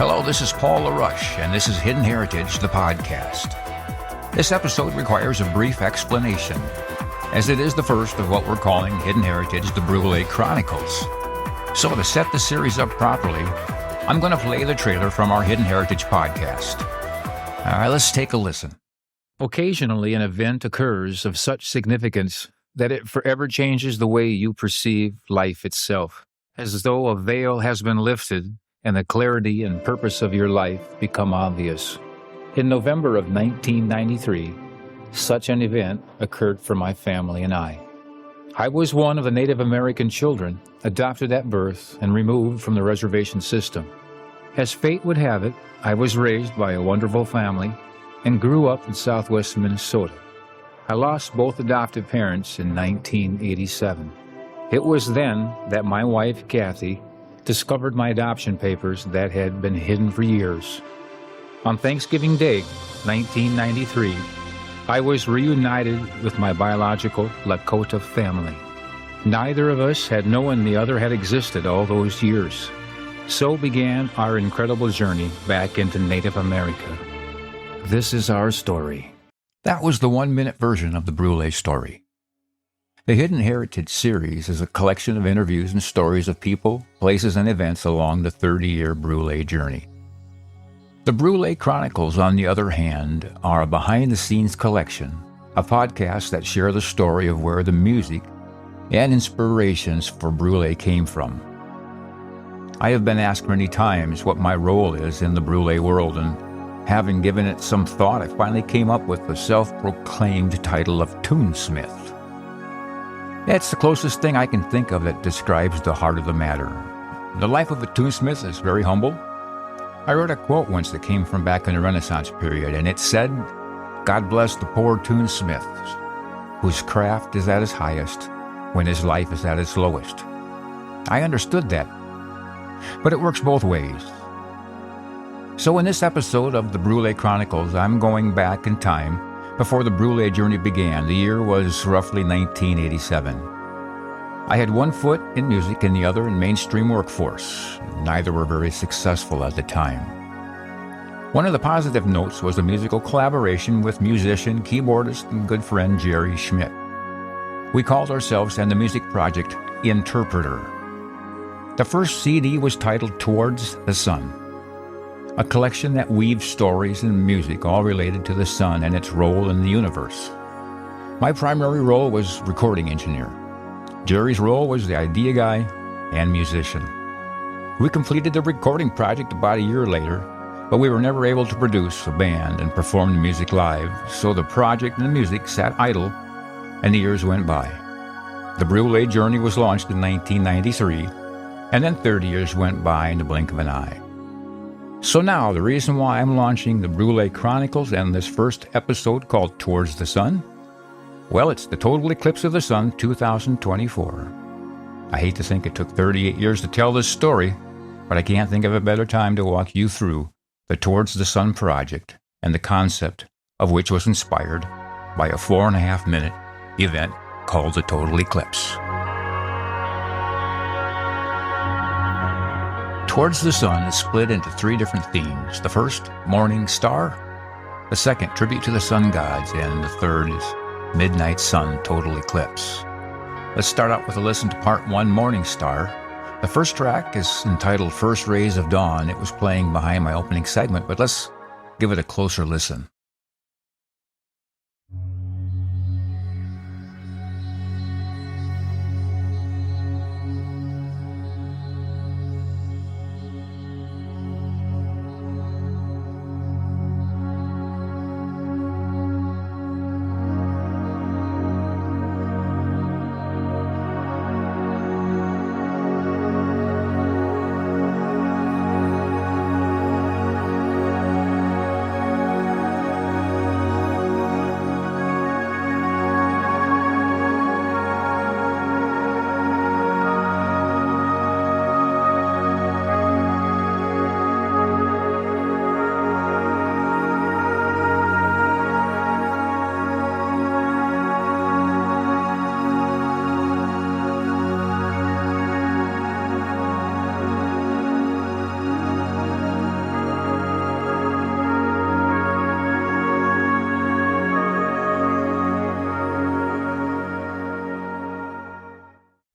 Hello, this is Paul LaRush, and this is Hidden Heritage, the podcast. This episode requires a brief explanation, as it is the first of what we're calling Hidden Heritage, the Brulé Chronicles. So to set the series up properly, I'm going to play the trailer from our Hidden Heritage podcast. All right, let's take a listen. Occasionally, an event occurs of such significance that it forever changes the way you perceive life itself, as though a veil has been lifted and the clarity and purpose of your life become obvious. In November of 1993, such an event occurred for my family and I. I was one of the Native American children adopted at birth and removed from the reservation system. As fate would have it, I was raised by a wonderful family and grew up in southwest Minnesota. I lost both adoptive parents in 1987. It was then that my wife, Kathy, discovered my adoption papers that had been hidden for years. On Thanksgiving Day, 1993, I was reunited with my biological Lakota family. Neither of us had known the other had existed all those years. So began our incredible journey back into Native America. This is our story. That was the 1-minute version of the Brule story. The Hidden Heritage series is a collection of interviews and stories of people, places, and events along the 30-year Brule journey. The Brule Chronicles, on the other hand, are a behind-the-scenes collection, a podcast that share the story of where the music and inspirations for Brule came from. I have been asked many times what my role is in the Brule world, and having given it some thought, I finally came up with the self-proclaimed title of Tunesmith. It's the closest thing I can think of that describes the heart of the matter. The life of a tunesmith is very humble. I read a quote once that came from back in the Renaissance period, and it said, "God bless the poor tunesmith, whose craft is at its highest when his life is at its lowest." I understood that, but it works both ways. So in this episode of the Brule Chronicles, I'm going back in time before the Brule journey began. The year was roughly 1987. I had one foot in music and the other in mainstream workforce. Neither were very successful at the time. One of the positive notes was a musical collaboration with musician, keyboardist, and good friend Jerry Schmidt. We called ourselves and the music project Interpreter. The first CD was titled Towards the Sun, a collection that weaves stories and music all related to the sun and its role in the universe. My primary role was recording engineer. Jerry's role was the idea guy and musician. We completed the recording project about a year later, but we were never able to produce a band and perform the music live, so the project and the music sat idle, and the years went by. The Brule journey was launched in 1993, and then 30 years went by in the blink of an eye. So now, the reason why I'm launching the Brule Chronicles and this first episode called Towards the Sun? Well, it's the total eclipse of the sun 2024. I hate to think it took 38 years to tell this story, but I can't think of a better time to walk you through the Towards the Sun project, and the concept of which was inspired by a 4.5-minute event called the total eclipse. Towards the Sun is split into 3 different themes. The first, Morning Star. The second, Tribute to the Sun Gods. And the third is Midnight Sun Total Eclipse. Let's start out with a listen to part 1, Morning Star. The first track is entitled First Rays of Dawn. It was playing behind my opening segment, but let's give it a closer listen.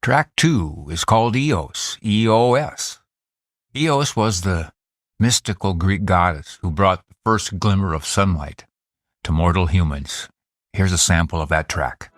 Track 2 is called Eos, E-O-S. Eos was the mystical Greek goddess who brought the first glimmer of sunlight to mortal humans. Here's a sample of that track.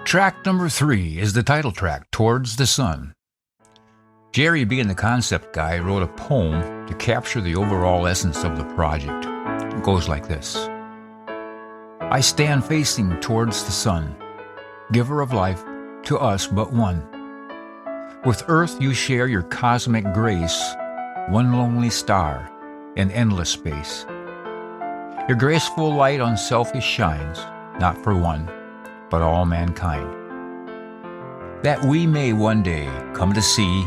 Track number 3 is the title track, Towards the Sun. Jerry, being the concept guy, wrote a poem to capture the overall essence of the project. It goes like this. I stand facing towards the sun, giver of life, to us but one. With earth you share your cosmic grace, one lonely star in endless space. Your graceful light unselfish shines, not for one, but all mankind, that we may one day come to see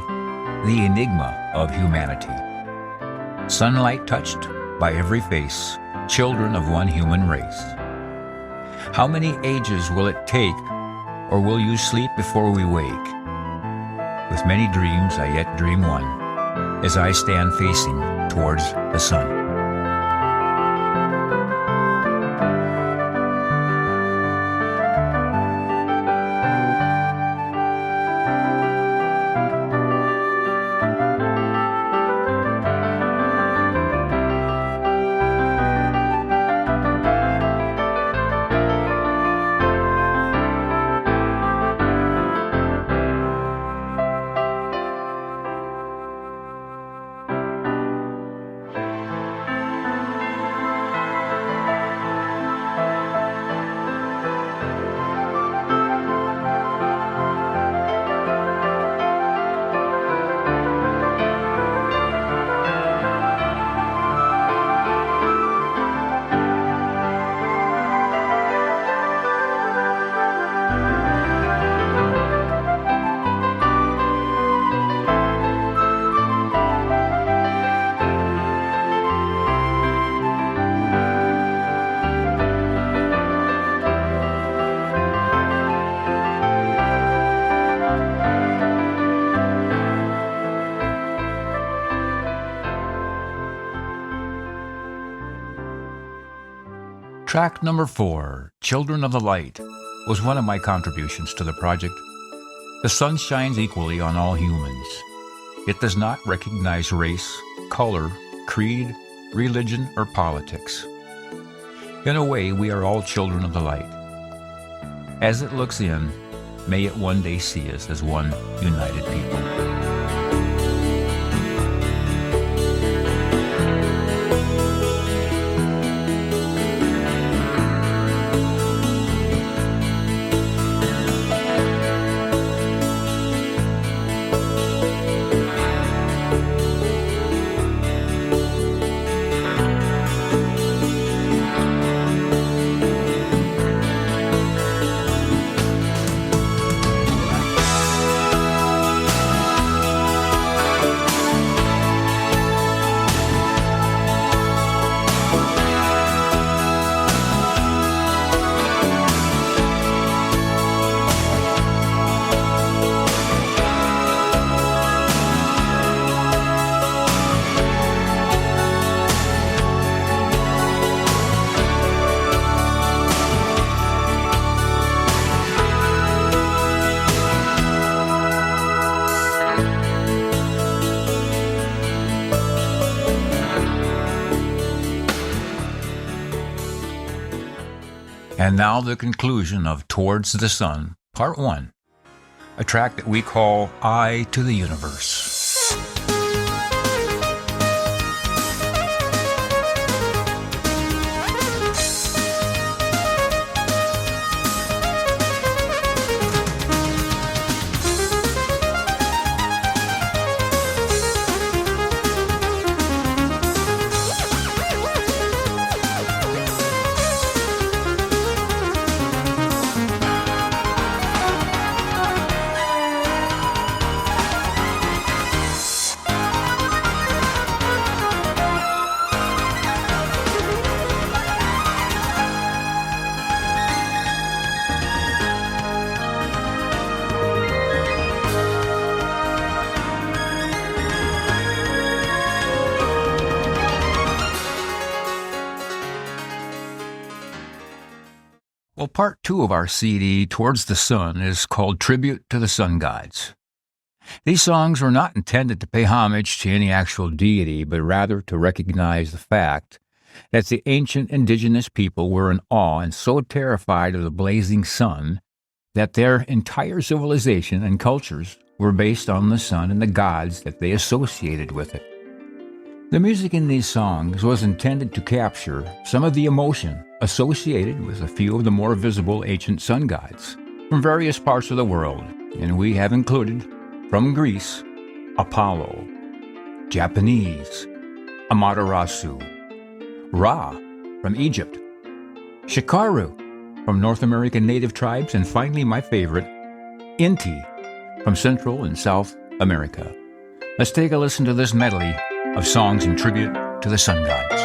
the enigma of humanity. Sunlight touched by every face, children of one human race. How many ages will it take, or will you sleep before we wake? With many dreams I yet dream one, as I stand facing towards the sun. Track number 4, Children of the Light, was one of my contributions to the project. The sun shines equally on all humans. It does not recognize race, color, creed, religion, or politics. In a way, we are all children of the light. As it looks in, may it one day see us as one united people. And now the conclusion of Towards the Sun, Part 1, a track that we call Eye to the Universe. Well, part 2 of our CD, Towards the Sun, is called Tribute to the Sun Gods. These songs were not intended to pay homage to any actual deity, but rather to recognize the fact that the ancient indigenous people were in awe and so terrified of the blazing sun that their entire civilization and cultures were based on the sun and the gods that they associated with it. The music in these songs was intended to capture some of the emotion associated with a few of the more visible ancient sun gods from various parts of the world, and we have included, from Greece, Apollo, Japanese, Amaterasu, Ra from Egypt, Shikaru from North American native tribes, and finally my favorite, Inti from Central and South America. Let's take a listen to this medley of songs in tribute to the sun gods.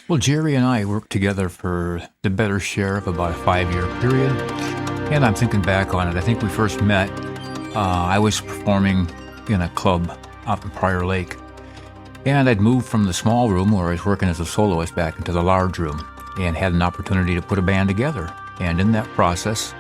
Well, Jerry and I worked together for the better share of about a 5-year period. And I'm thinking back on it. I think we first met, I was performing in a club up in Prior Lake. And I'd moved from the small room where I was working as a soloist back into the large room and had an opportunity to put a band together. And in that process,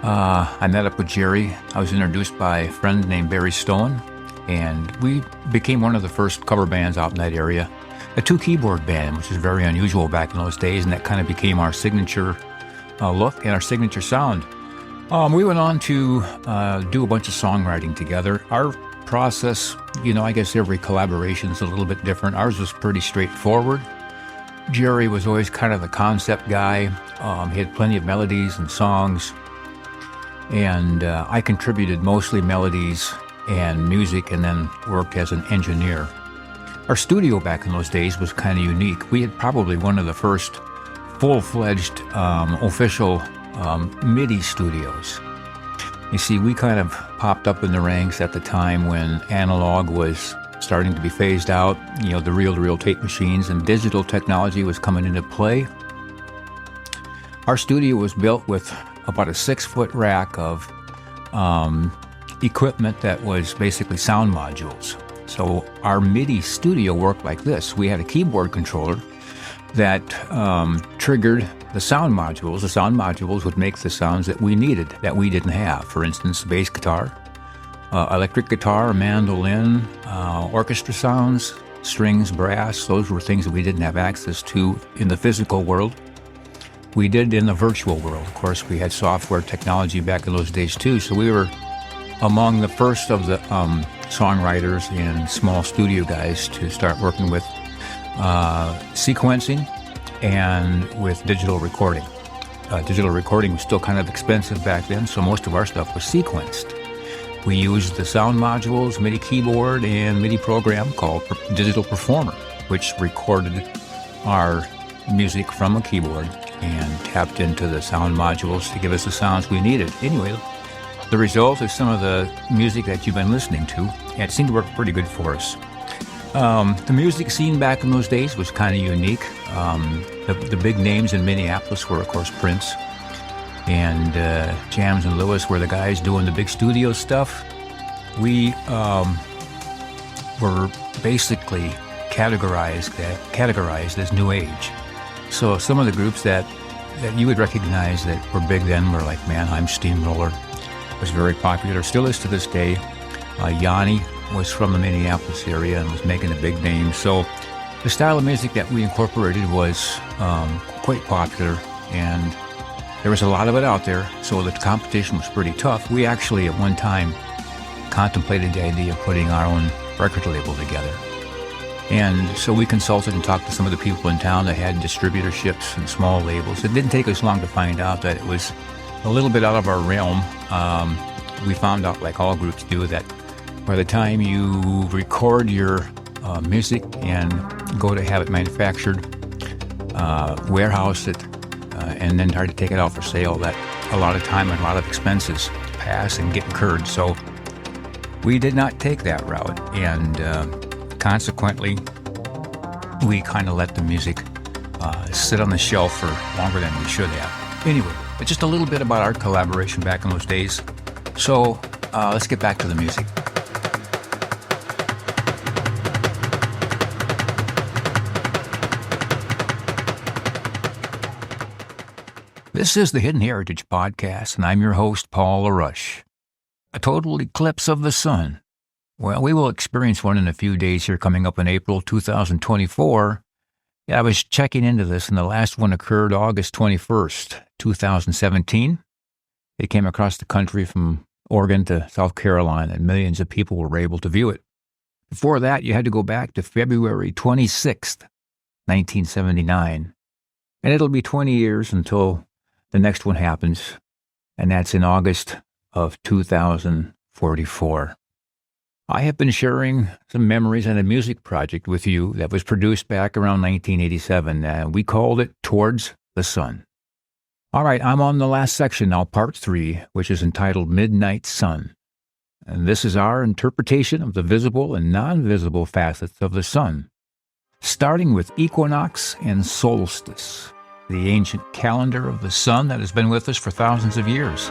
I met up with Jerry. I was introduced by a friend named Barry Stone, and we became one of the first cover bands out in that area. A 2-keyboard band, which is very unusual back in those days, and that kind of became our signature look and our signature sound. We went on to do a bunch of songwriting together. Our process, I guess every collaboration is a little bit different. Ours was pretty straightforward. Jerry was always kind of the concept guy. He had plenty of melodies and songs, and I contributed mostly melodies and music and then worked as an engineer. Our studio back in those days was kind of unique. We had probably one of the first full-fledged official MIDI studios. You see, we kind of popped up in the ranks at the time when analog was starting to be phased out, the reel-to-reel tape machines, and digital technology was coming into play. Our studio was built with about a 6-foot rack of equipment that was basically sound modules. So our MIDI studio worked like this. We had a keyboard controller that triggered the sound modules. The sound modules would make the sounds that we needed, that we didn't have. For instance, bass guitar, electric guitar, mandolin, orchestra sounds, strings, brass. Those were things that we didn't have access to in the physical world. We did in the virtual world. Of course, we had software technology back in those days too, so we were among the first of the songwriters and small studio guys to start working with sequencing and with digital recording. Digital recording was still kind of expensive back then, so most of our stuff was sequenced. We used the sound modules, MIDI keyboard, and MIDI program called Digital Performer, which recorded our music from a keyboard and tapped into the sound modules to give us the sounds we needed. Anyway, the result is some of the music that you've been listening to, and it seemed to work pretty good for us. The music scene back in those days was kind of unique. The big names in Minneapolis were, of course, Prince and Jams and Lewis were the guys doing the big studio stuff. We were basically categorized as New Age. So some of the groups that you would recognize that were big then were like Mannheim Steamroller, was very popular, still is to this day. Yanni was from the Minneapolis area and was making a big name. So the style of music that we incorporated was quite popular, and there was a lot of it out there, so the competition was pretty tough. We actually at one time contemplated the idea of putting our own record label together. And so we consulted and talked to some of the people in town that had distributorships and small labels. It didn't take us long to find out that it was a little bit out of our realm. We found out, like all groups do, that by the time you record your music and go to have it manufactured, warehouse it, and then try to take it out for sale, that a lot of time and a lot of expenses pass and get incurred. So we did not take that route, and consequently, we kind of let the music sit on the shelf for longer than we should have. Anyway, but just a little bit about our collaboration back in those days. So let's get back to the music. This is the Hidden Heritage Podcast, and I'm your host, Paul LaRush. A total eclipse of the sun. Well, we will experience one in a few days here coming up in April 2024. Yeah, I was checking into this, and the last one occurred August 21st, 2017. It came across the country from Oregon to South Carolina, and millions of people were able to view it. Before that, you had to go back to February 26th, 1979. And it'll be 20 years until the next one happens, and that's in August of 2044. I have been sharing some memories on a music project with you that was produced back around 1987. We called it Towards the Sun. All right, I'm on the last section now, part 3, which is entitled Midnight Sun. And this is our interpretation of the visible and non-visible facets of the sun. starting with equinox and solstice, the ancient calendar of the sun that has been with us for thousands of years.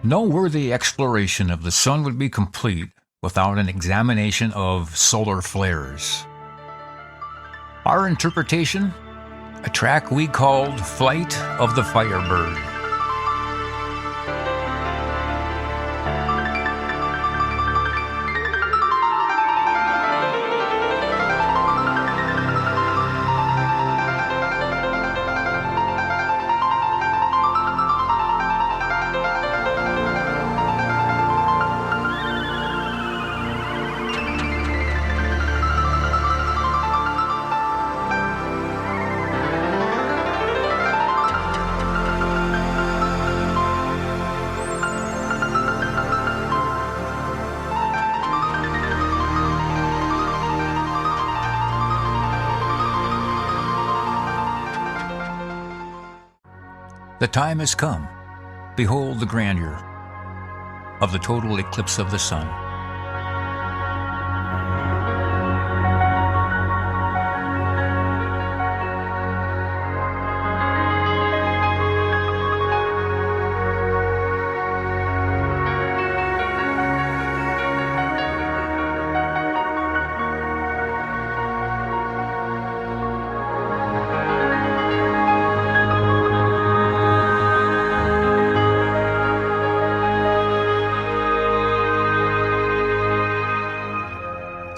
No worthy exploration of the sun would be complete without an examination of solar flares. Our interpretation? A track we called Flight of the Firebird. The time has come. Behold the grandeur of the total eclipse of the sun.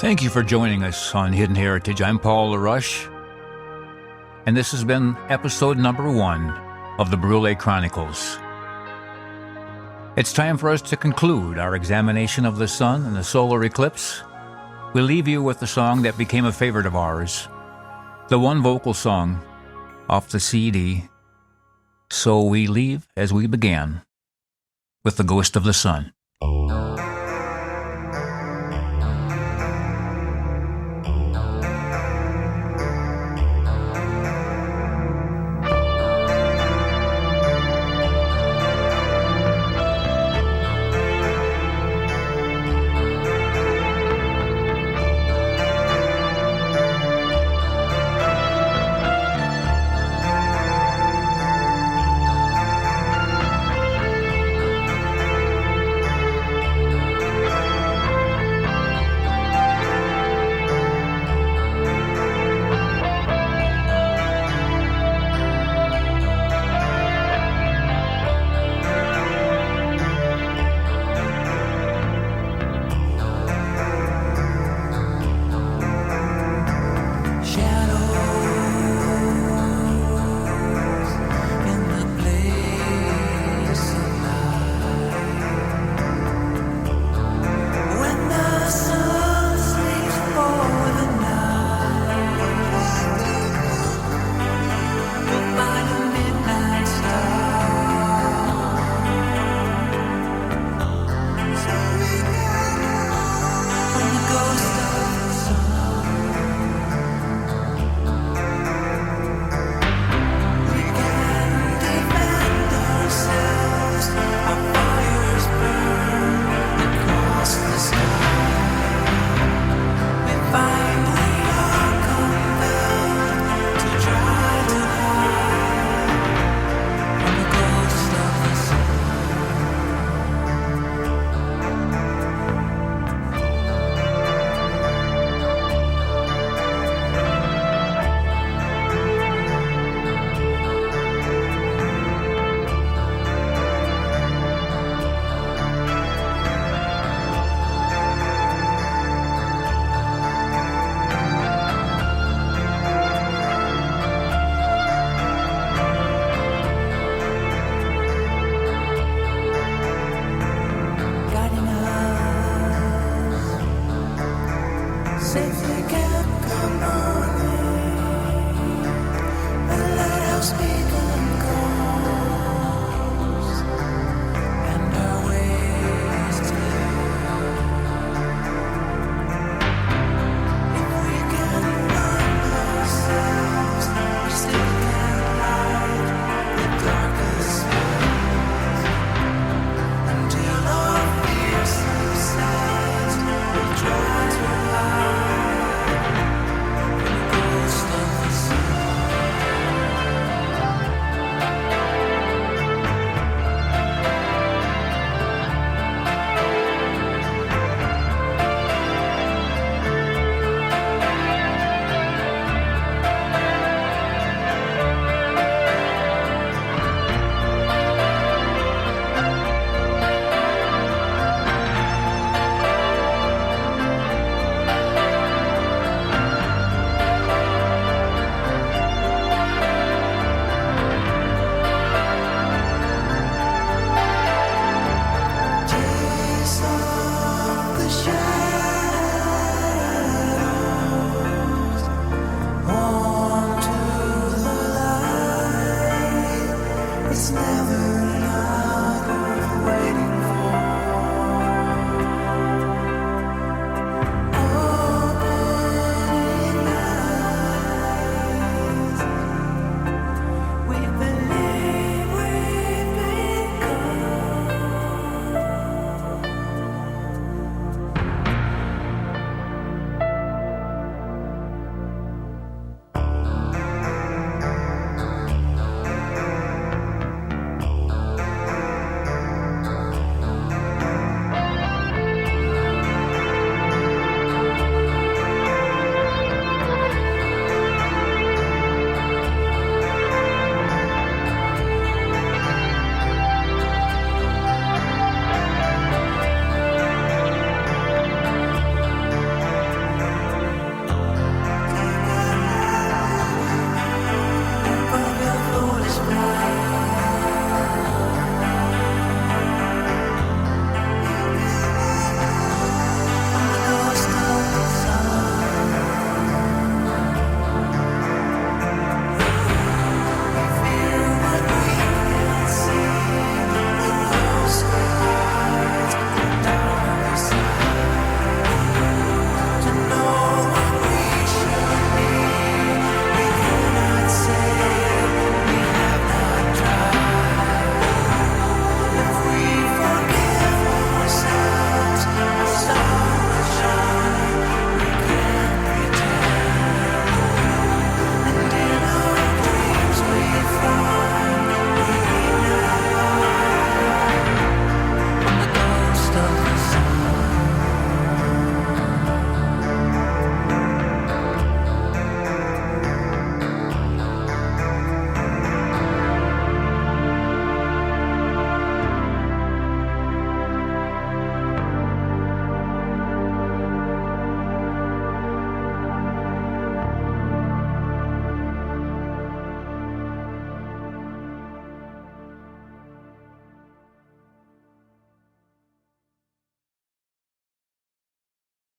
Thank you for joining us on Hidden Heritage. I'm Paul LaRush, and this has been episode number 1 of the Brule Chronicles. It's time for us to conclude our examination of the sun and the solar eclipse. We'll leave you with the song that became a favorite of ours, the one vocal song off the CD, So We Leave As We Began, with the Ghost of the Sun.